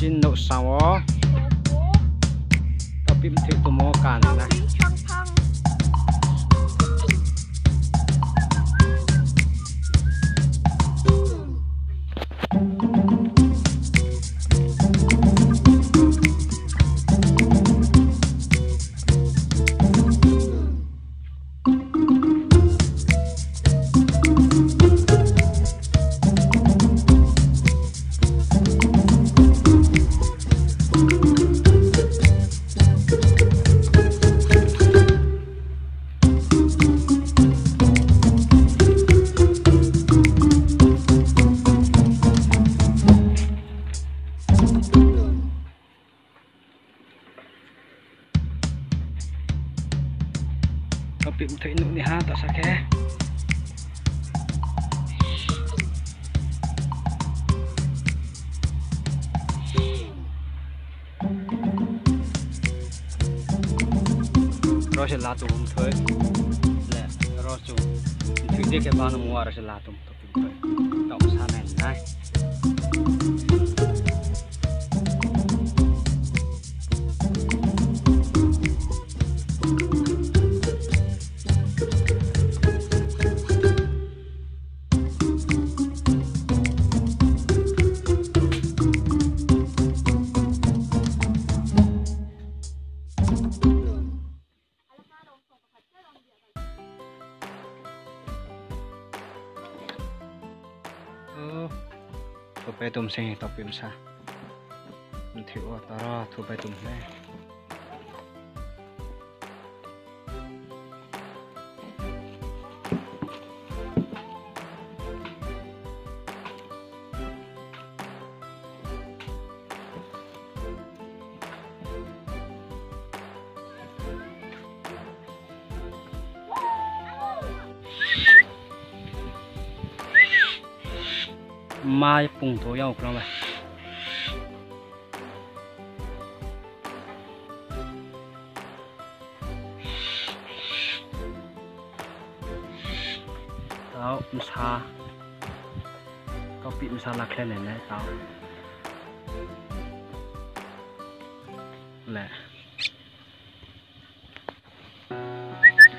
chín nấu sao ó tao phim thịt tôm mò cản này tao phim thịt nụ đi ha tao sao khe rồi sẽ là tụm thôi lẹ rồi tụm thịt đi cái bao nó mua rồi sẽ là tụm thôi tao sao này này thu bay tôm sinh tao phim sa mình thiếu tao thu bay tôm này mai pung thổ nhau không vậy tao sa tao bị sa lạc lên này tao lẹ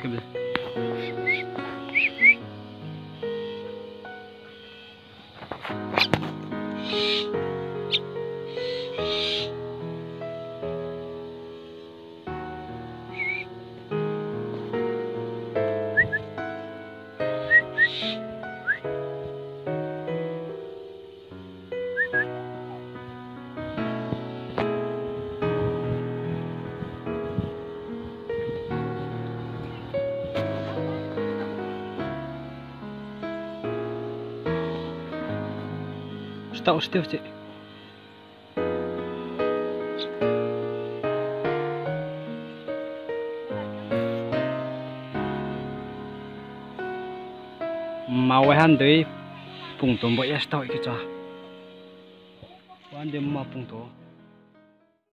cái gì Stop still sih. Mau han đấy, phùng tôm bội stop cái cho. Quan điểm mà phùng tôm.